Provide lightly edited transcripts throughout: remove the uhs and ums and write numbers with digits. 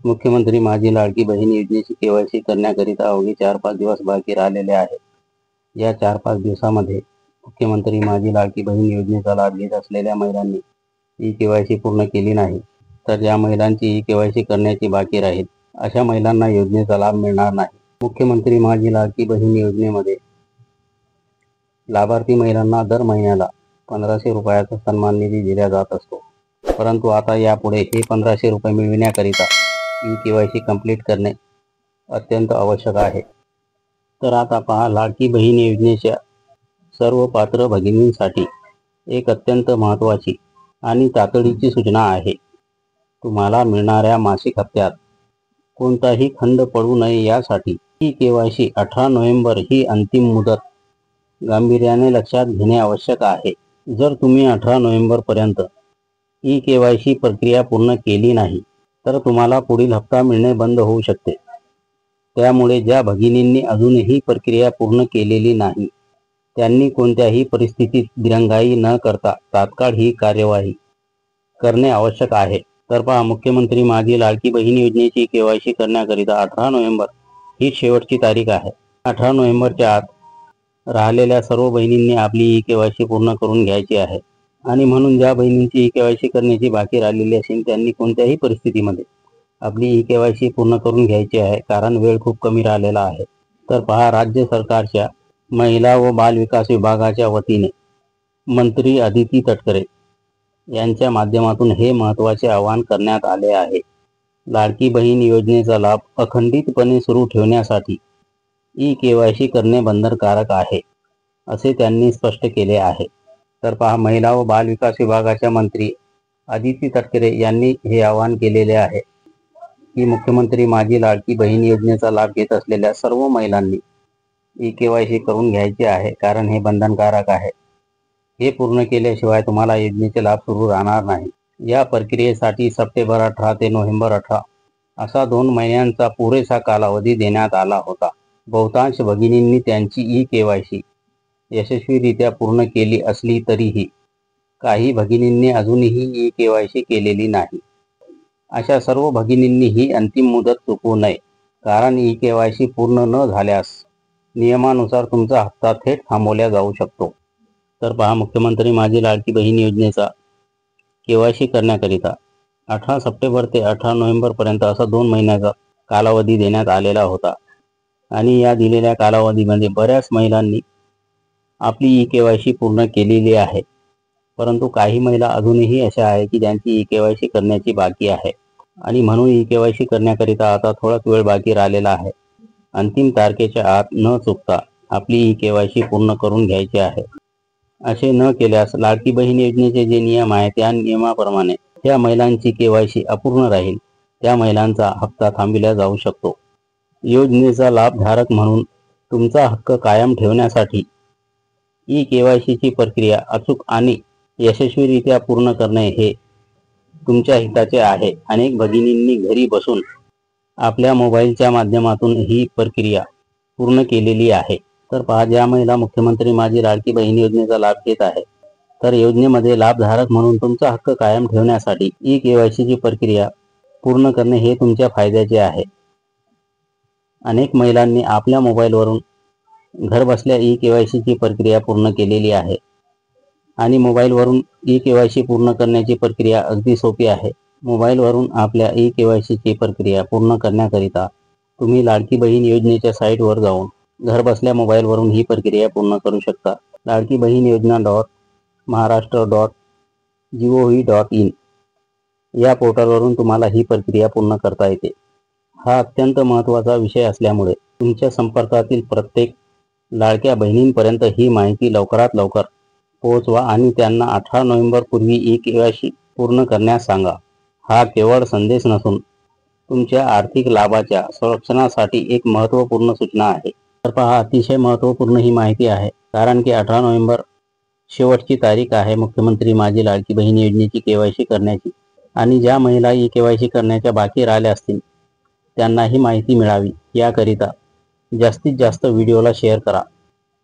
मुख्यमंत्री माझी लाडकी बहीण योजनेची केवायसी करण्याकरिता अवघे 4-5 दिवस बाकी राहिलेले आहेत. या 4-5 दिवसामध्ये मुख्यमंत्री माझी लाडकी बहीण योजनेचा लाभ घेत असलेल्या महिलांनी ई केवायसी पूर्ण केली नाही, तर ज्या महिलांची ई केवायसी करण्याची बाकी राहील अशा महिलांना योजनेचा लाभ मिळणार नाही. मुख्यमंत्री माझी लाडकी बहीण योजनेमध्ये लाभार्थी महिलांना दर महिन्याला 1500 रुपयाचा सन्मान निधी दिला जात असतो. परंतु आता यापुढे हे 1500 रुपये मिळविण्याकरिता ई केवायसी कंप्लीट करणे अत्यंत आवश्यक आहे. तर आता पहा, लाडकी बहीण योजनेच्या सर्व पात्र भगिनींसाठी एक अत्यंत महत्त्वाची आणि तातडीची सूचना आहे. तुम्हाला मिळणाऱ्या मासिक हप्त्यात कोणताही खंड पडू नये यासाठी ई केवायसी 18 नोव्हेंबर ही अंतिम मुदत गांभीर्याने लक्षात घेणे आवश्यक आहे. जर तुम्ही 18 नोव्हेंबरपर्यंत ई केवायसी प्रक्रिया पूर्ण केली नाही तर तुम्हाला पुढील हप्ता मिळणे बंद होऊ शकते. त्यामुळे ज्या भगिनींनी अजूनही प्रक्रिया पूर्ण केलेली नाही त्यांनी कोणत्याही परिस्थितीत दिरंगाई न करता तात्काळ ही कार्यवाही करणे आवश्यक आहे. तर पहा, मुख्यमंत्री माझी लाडकी बहीण योजनेची केवायसी करण्याकरिता 18 नोव्हेंबर ही शेवटची तारीख आहे. 18 नोव्हेंबरच्या आत राहिलेल्या सर्व बहिणींनी आपली ई केवायसी पूर्ण करून घ्यायची आहे. आणि म्हणून ज्या बहिणींची ई केवायसी करण्याची बाकी राहिलेली असेल त्यांनी कोणत्याही परिस्थितीमध्ये आपली ई केवायसी पूर्ण करून घ्यायची आहे, कारण वेळ खूप कमी राहिलेला आहे. तर पहा, राज्य सरकारच्या महिला व बाल विकास विभागाच्या वतीने मंत्री अदिती तटकरे यांच्या माध्यमातून हे महत्त्वाचे आवाहन करण्यात आले आहे. लाडकी बहीण योजनेचा लाभ अखंडितपणे सुरू ठेवण्यासाठी ई केवायसी करणे बंधनकारक आहे, असे त्यांनी स्पष्ट केले आहे. तर पहा, महिला व बाल विकास विभागाच्या मंत्री अदिती तटकरे यांनी हे आवाहन केलेले आहे की मुख्यमंत्री माझी लाडकी बहीण योजनेचा लाभ घेत असलेल्या सर्व महिलांनी ई केवायसी करून घ्यायचे आहे, कारण हे बंधनकारक आहे. हे पूर्ण केल्याशिवाय तुम्हाला योजनेचे लाभ सुरू राहणार नाही. या प्रक्रियेसाठी सप्टेंबर 18 ते नोव्हेंबर 18 असा 2 महिन्यांचा पुरेसा कालावधी देण्यात आला होता. बहुतांश भगिनींनी त्यांची ई केवायसी यशस्वीरित्या पूर्ण केली असली तरीही काही भगिनींनी अजूनही ई केवायसी केलेली नाही. अशा सर्व भगिनींनी ही अंतिम मुदत चुकवू नये, कारण ई केवायसी पूर्ण न झाल्यास नियमानुसार तुमचा हप्ता थेट थांबवला जाऊ शकतो. तर पहा, मुख्यमंत्री माझी लाडकी बहीण योजनेचा केवायसी करण्याकरिता 18 सप्टेंबर ते 18 नोव्हेंबरपर्यंत असा 2 महिन्याचा कालावधी देण्यात आलेला होता. आणि या दिलेल्या कालावधीमध्ये बऱ्याच महिलांनी आपली ई केवायसी पूर्ण केलेली आहे. परंतु काही महिला अजूनही अशा आहे की ज्यांची ई केवायसी करण्याची बाकी आहे. आणि म्हणून ई केवायसी करण्याकरिता आता थोडाच वेळ बाकी राहिलेला आहे. अंतिम तारखेच्या आत न चुकता आपली ई केवायसी पूर्ण करून घ्यायची आहे. असे न केल्यास लाडकी बहीण योजनेचे जे नियम आहेत त्या नियमाप्रमाणे त्या महिलांची केवायसी अपूर्ण राहील, त्या महिलांचा हप्ता थांबविला जाऊ शकतो. योजनेचा लाभधारक म्हणून तुमचा हक्क कायम ठेवण्यासाठी ई केवायसीची प्रक्रिया अचूक आणि यशस्वीरित्या पूर्ण करणे हे तुमच्या हिताचे आहे. अनेक भगिनींनी घरी बसून आपल्या मोबाईलच्या माध्यमातून ही प्रक्रिया पूर्ण केलेली आहे. तर पहा, ज्या महिला मुख्यमंत्री माझी लाडकी बहीण योजनेचा लाभ घेत आहे तर योजनेमध्ये लाभधारक म्हणून तुमचा हक्क कायम ठेवण्यासाठी ई केवायसीची प्रक्रिया पूर्ण करणे हे तुमच्या फायद्याचे आहे. अनेक महिलांनी आपल्या मोबाईलवरून घरबसल्या ई केवायसीची प्रक्रिया पूर्ण केलेली आहे. आणि मोबाईलवरून ई केवायसी पूर्ण करण्याची प्रक्रिया अगदी सोपी आहे. मोबाईलवरून आपल्या ई केवायसीची प्रक्रिया पूर्ण करण्याकरिता तुम्ही लाडकी बहीण योजनेच्या साईटवर जाऊन घरबसल्या मोबाईलवरून ही प्रक्रिया पूर्ण करू शकता. लाडकी बहीण योजना .महाराष्ट्र.gov.in या पोर्टलवरून तुम्हाला ही प्रक्रिया पूर्ण करता येते. हा अत्यंत महत्त्वाचा विषय असल्यामुळे तुमच्या संपर्कातील प्रत्येक लाडक्या बहिणींपर्यंत ही माहिती लवकरात लवकर पोहोचवा आणि त्यांना 18 नोव्हेंबर पूर्वी ई केवायसी पूर्ण करण्यास सांगा. हा केवळ संदेश नसून तुमच्या आर्थिक लाभाच्या संरक्षणासाठी एक महत्त्वपूर्ण सूचना आहे. तर पहा, अतिशय महत्त्वपूर्ण ही माहिती आहे, कारण की 18 नोव्हेंबर शेवटची तारीख आहे मुख्यमंत्री माझी लाडकी बहीण योजनेची केवायसी करण्याची. आणि ज्या महिला ई केवायसी करण्याच्या बाकी राहिल्या असतील त्यांना ही माहिती मिळावी याकरिता जास्तीत जास्त व्हिडिओला शेअर करा.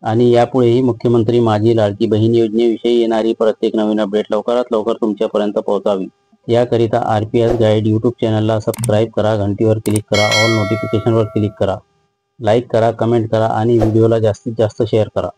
आणि यापुढेही मुख्यमंत्री माझी लाडकी बहीण योजनेविषयी येणारी प्रत्येक नवीन अपडेट लवकरात लवकर तुमच्यापर्यंत पोहोचावी याकरिता RPS गाईड यूट्यूब चॅनलला सबस्क्राईब करा, घंटीवर क्लिक करा, ऑल नोटिफिकेशनवर क्लिक करा, लाईक करा, कमेंट करा आणि व्हिडिओला जास्तीत जास्त शेअर करा.